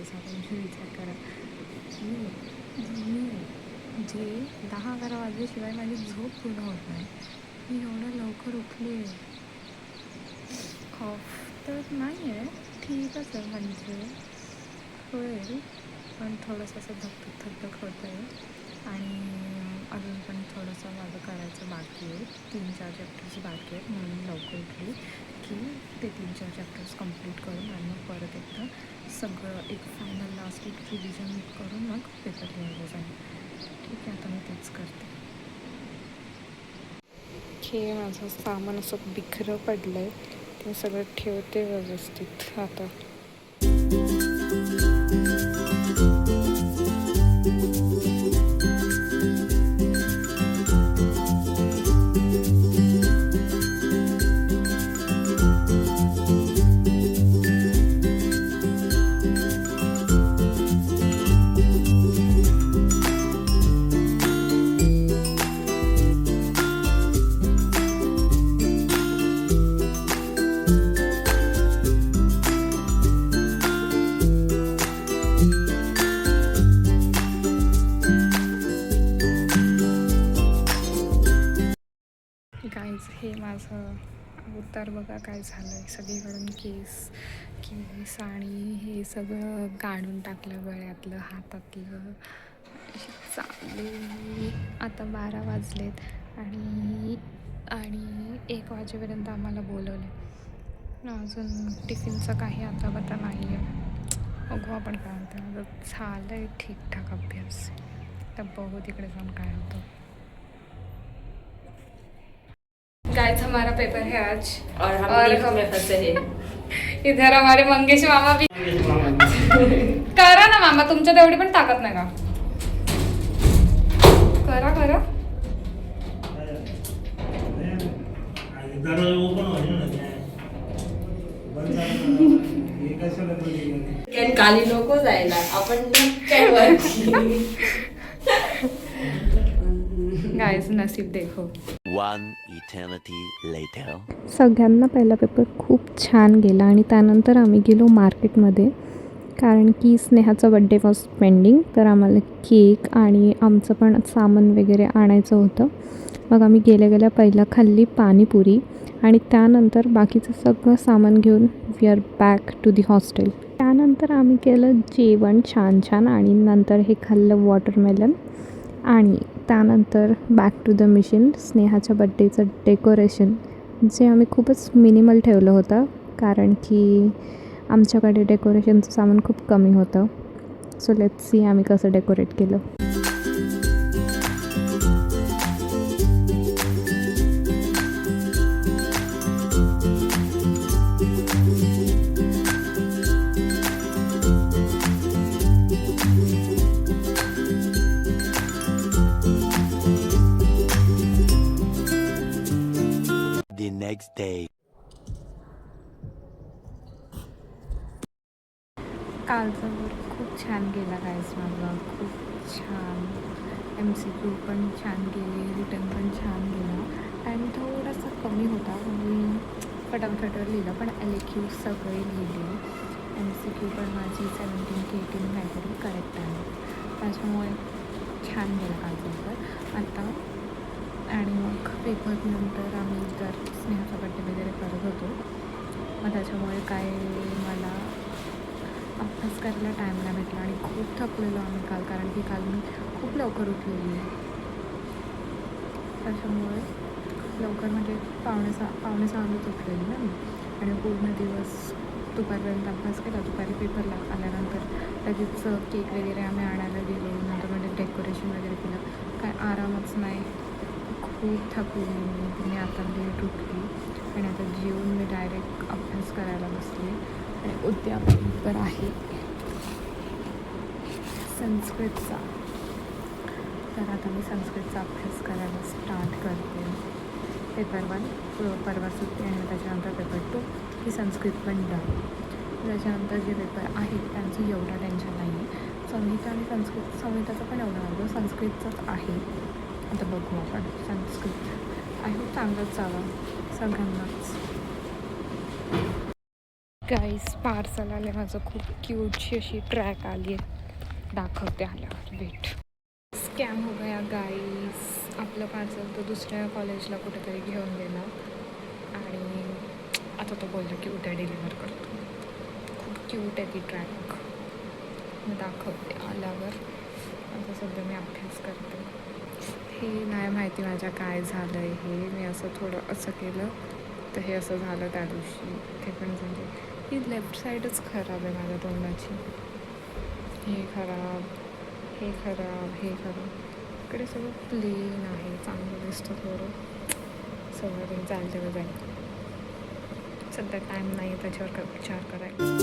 दिवसाचा तुम्ही विचार करा. मी जे 10-11 वाजल्याशिवाय माझी झोप पूर्ण होत नाही. मी एवढं लवकर उठले. खॉफ तर नाही आहे, ठीकच आहे म्हणजे होईल, पण थोडंसं असं धकधक होतं आहे. आणि अजून पण थोडंसं माझं करायचं बाकी आहे. 3-4 चॅप्टर्स बाकी आहेत म्हणून लवकर उठली की ते 3-4 चॅप्टर्स कंप्लीट करून आणि मग परत एकदा सगळं एक फायनल लास्ट एक रिव्हिजन करून मग पेपर लिहायला जाईल. ठीक आहे, आता मी तेच करते. हे माझं सामान असं बिखरं पडलं आहे, ते सगळं ठेवते व्यवस्थित आता. गाईज, हे माझं अवतार बघा काय झालं आहे. सगळीकडून केस आणि हे सगळं काढून टाकलं गळ्यातलं, हातातलं. चालले आता 12 वाजलेत आणि 1 वाजेपर्यंत आम्हाला बोलवलं. अजून टिफिनचं काही आता बता नाही आहे. बघू आपण काय होतं. माझं झालं आहे ठीकठाक अभ्यास. तर बघू तिकडे जाऊन काय होतं. गाइस, हमारा पेपर है आज और हम में फंसे हैं. इधर हमारे मंगेश मामा भी. करा ना मामा, तुमच्या तेवढी पण ताकद नाही का? करा करा. काली नको जायला आपण काय वरती. गाइस, नसीब देखो. One eternity later. सगळ्यांना पहिला पेपर खूप छान गेला आणि त्यानंतर आम्ही गेलो मार्केटमध्ये, कारण की स्नेहाचा बड्डे वॉज पेंडिंग. तर आम्हाला केक आणि आमचं पण सामान वगैरे आणायचं होतं. मग आम्ही गेल्या पहिला खाल्ली पाणीपुरी आणि त्यानंतर बाकीचं सगळं सामान घेऊन we are back to the hostel. त्यानंतर आम्ही केलं जेवण छान आणि नंतर हे खाल्लं वॉटरमेलन आणि त्यानंतर बॅक टू द मिशन. स्नेहाच्या बड्डेचं डेकोरेशन जे आम्ही खूपच मिनिमल ठेवलं होतं, कारण की आमच्याकडे डेकोरेशनचं सामान खूप कमी होतं. सो लेट्स सी आम्ही कसं डेकोरेट केलं. The next day. कालचा वर्क खूप छान गेला गाईज माझा, खूप छान. MCQ पण छान गेले, रिटर्न पण छान गेला. टाईम थोडासा कमी होता, म्हणजे फटाफट लिहिलं, पण LAQ सगळे लिहिले. MCQ पण माझी 17 की 18 काहीतरी करेक्ट आहे, त्याच्यामुळे छान गेला कालचा पेपर. आता आणि मग पेपरनंतर आम्ही तर स्नेहाचा बड्डे वगैरे करत होतो. मग त्याच्यामुळे काय मला अभ्यास करायला टाईम नाही भेटला आणि खूप थकलेलो आम्ही काल, कारण की काल मी खूप लवकर उठलेली. त्याच्यामुळे लवकर म्हणजे पावणे सहाच उठलेली ना मी, आणि पूर्ण दिवस दुपारपर्यंत अभ्यास केला. दुपारी पेपरला आल्यानंतर लगेच केक वगैरे आम्ही आणायला गेलो, नंतर म्हणजे डेकोरेशन वगैरे केलं. काय आरामच नाही, खूप थकली मी. आता लेट उठली आणि आता जेवून मी डायरेक्ट अभ्यास करायला बसले. आणि उद्या पेपर आहे संस्कृतचा, तर आता मी संस्कृतचा अभ्यास करायला स्टार्ट करते. पेपर 1 परवा सुट्टी आणि त्याच्यानंतर पेपर 2 ही संस्कृत पण डन. त्याच्यानंतर जे पेपर आहेत त्यांचं एवढं टेन्शन नाही आहे. संहिता आणि संहिताचं पण एवढं नाही, संस्कृतचंच आहे. आता बघू आपण संस्कृत. आय होप चांगलंच जावं सगळ्यांनाच. गाईस पार्सल आले माझं. खूप क्यूटशी अशी ट्रॅक आली आहे. दाखवते आल्यावर. वेट. स्कॅम हो गया गाईस. आपलं पार्सल तो दुसऱ्या कॉलेजला कुठेतरी घेऊन गेला आणि आता तो बोलला की उद्या डिलिव्हर करतो. खूप क्यूट आहे ती ट्रॅक. मी दाखवते आल्यावर. आता सध्या मी अभ्यास करते. हे नाही माहिती माझ्या काय झालं आहे. हे मी असं थोडं असं केलं तर हे असं झालं त्या दिवशी. ते पण म्हणजे ही लेफ्ट साईडच खराब आहे माझ्या तोंडाची. हे खराब, हे खराब, हे खराब. इकडे सगळं प्लेन आहे. चांगलं दिसतं थोडं. सगळं ते जाईल तेव्हा जाईल. सध्या टाईम नाही त्याच्यावर विचार करायला.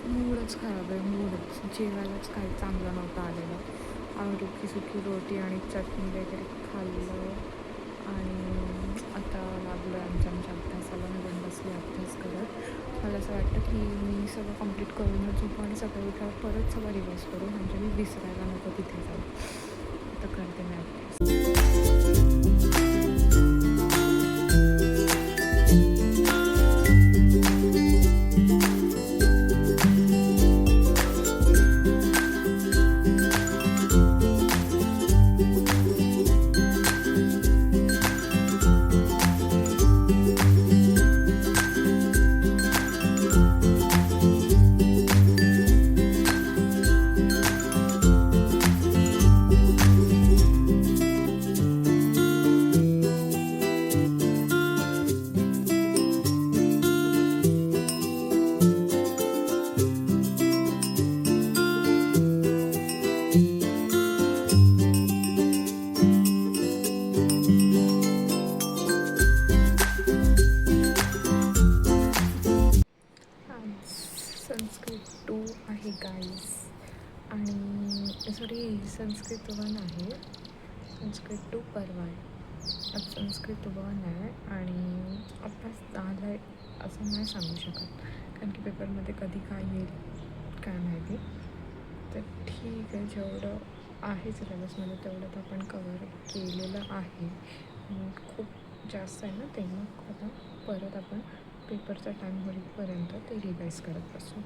मूडच खराब आहे. मूडच. जेवायलाच काही चांगलं नव्हतं आलेलं. रुखी सुकी रोटी आणि चटणी वगैरे खाल्लं आणि आता लागलं आमच्या अभ्यासाला. मी बसले अभ्यास करत. मला असं वाटतं की मी सगळं कंप्लीट करूनच झोपू आणि सकाळी उठल्यावर परत सगळं रिवाईज करू. म्हणजे मी विसरायला नको तिथे जाऊ. आता करते मी अभ्यास. संस्कृत 2 आहे गाईज. आणि सॉरी संस्कृत 1 आहे. संस्कृत 2 परवा आहे. आज संस्कृत 1 आहे आणि अभ्यास झाला आहे असं नाही सांगू शकत. कारण की पेपरमध्ये कधी काय येईल काय माहिती. तर ठीक आहे. जेवढं आहे सिलेबसमध्ये तेवढं तर आपण कवर केलेलं आहे. खूप जास्त आहे ना ते. मग आता परत आपण पेपरचा टाईम होईपर्यंत ते रिवाईज करत बसू.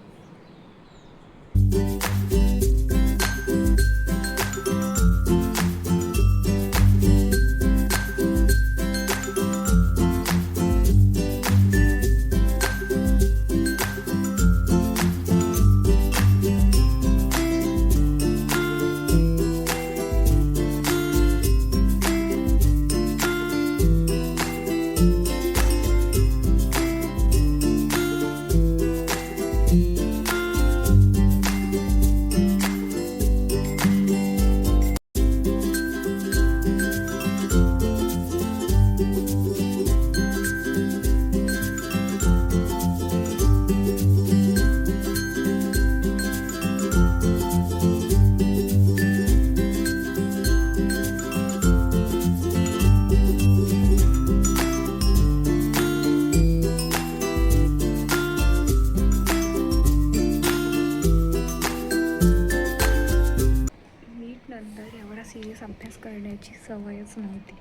करण्याची सवयच नव्हती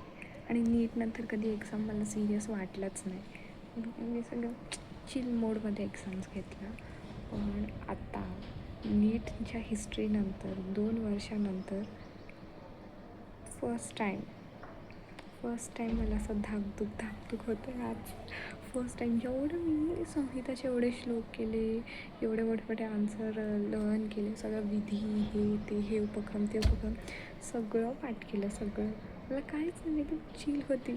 आणि नीटनंतर कधी एक्झाम मला सिरियस वाटलंच नाही. मी सगळं चिल मोडमध्ये एक्झाम्स घेतल्या. पण आता नीटच्या हिस्ट्रीनंतर 2 वर्षानंतर फर्स्ट टाईम मला असं धाकधूक होतं आहे आज. फर्स्ट टाईम जेवढं मी संहिताचे एवढे श्लोक केले, एवढे मोठमोठे आन्सर लर्न केले, सगळं विधी हे उपक्रम ते उपक्रम सगळं पाठ केलं. सगळं मला काहीच नाही, एकदम चिल होती.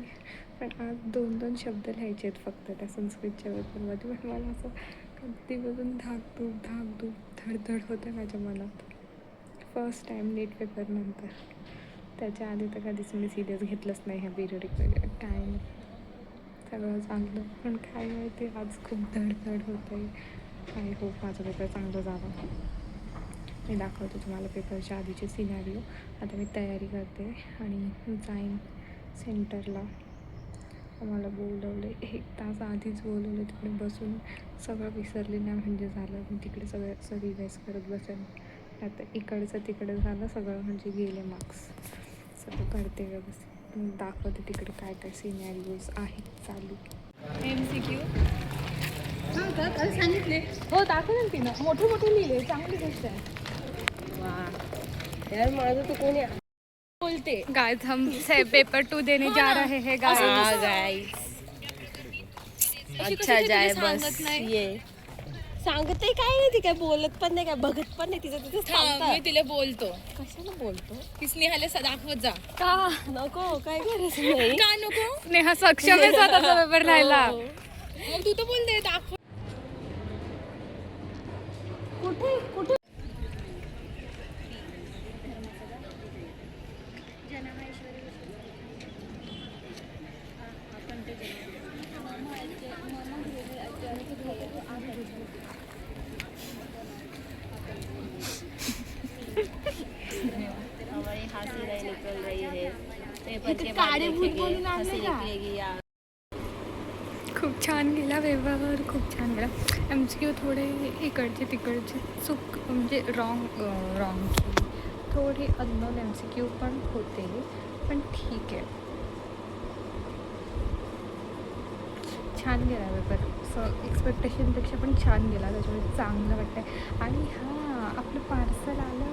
पण आज 2 शब्द लिहायचे आहेत फक्त त्या संस्कृतच्या पेपरमध्ये. पण मला असं कधीपासून धाकधूक धडधड होतं माझ्या मनात. फर्स्ट टाईम नीट पेपरनंतर. त्याच्या आधी तर कधीच मी सिरियस घेतलंच नाही ह्या पिरियडिक वगैरे काय नाही. सगळं चांगलं, पण काय माहिती आज खूप धडधड होतं आहे. आय होप माझा पेपर चांगला जावा. मी दाखवते तुम्हाला पेपरच्या आधीचे सिनारिओ. आता मी तयारी करते आणि जाईन सेंटरला. आम्हाला बोलवले 1 तास आधीच बोलवलं. तिकडे बसून सगळं विसरले नाही म्हणजे झालं. मी तिकडे सगळं रिवाईज करत बसेन. आता इकडचं तिकडे झालं सगळं म्हणजे गेले मार्क्स. सगळं करते व्यवस्थित. दाखवते तिकडे काय काय सिनॅरिओज आहेत चालू. MCQ हां का काल सांगितले हो दाखवलं ना तिनं मोठे लिहिले चांगली गोष्ट आहे. यार माझं तो कोणी बोलते गाइस हम से पेपर 2 देने जा रहे हैं गाइस. गाइस अच्छा जाय बस ये सांगते काय नाही. ती काय बोलत पण नाही, काय बघत पण नाही. तिचं मी तिला बोलतो कशाला बोलतो की स्नेहाला दाखवत जा. का नको, काय गरज नाही. का नको स्नेहा सक्षम आहे स्वतःचा पेपर राहिला. मग तू तर बोलते दाखव. कुठे हमारी हंसी नहीं निकल रही है. पेपर के बाद देखेंगे हंसी निकलेगी या. खूप छान गेला पेपर, खूप छान गेला. MCQ थोडे इकडचे तिकडचे चूक म्हणजे रॉंग केली. थोडे अननोन MCQ पण होते, पण ठीक आहे. छान गेला पेपर. एक्सपेक्टेशनपेक्षा पण छान गेला. त्याच्यामुळे चांगलं वाटतं आहे. आणि हां, आपलं पार्सल आलं.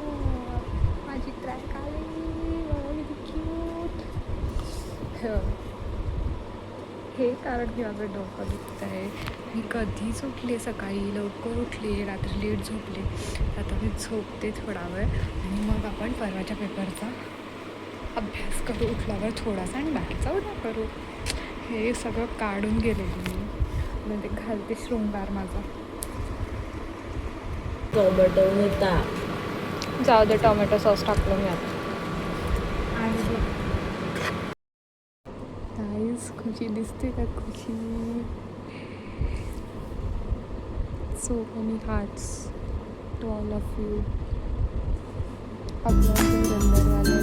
माझी ट्रॅक आली. क्यूट. हे कारण की माझं डोकं दुखतं आहे. मी कधीच उठले, सकाळी लवकर उठले, रात्री लेट झोपले. आता मी झोपते थोडा वेळ आणि मग आपण परवाच्या पेपरचा अभ्यास करू उठल्यावर थोडासा आणि बाकीचा उद्या करू. हे सगळं काढून गेलेलं मी म्हणजे घालते शृंगार माझा. जाऊ दे, टोमॅटो सॉस टाकलं मी आता. आणि गाईस खुशी दिसते का? खुशी. So many hearts to all of you. आपल्या जनरवाल्या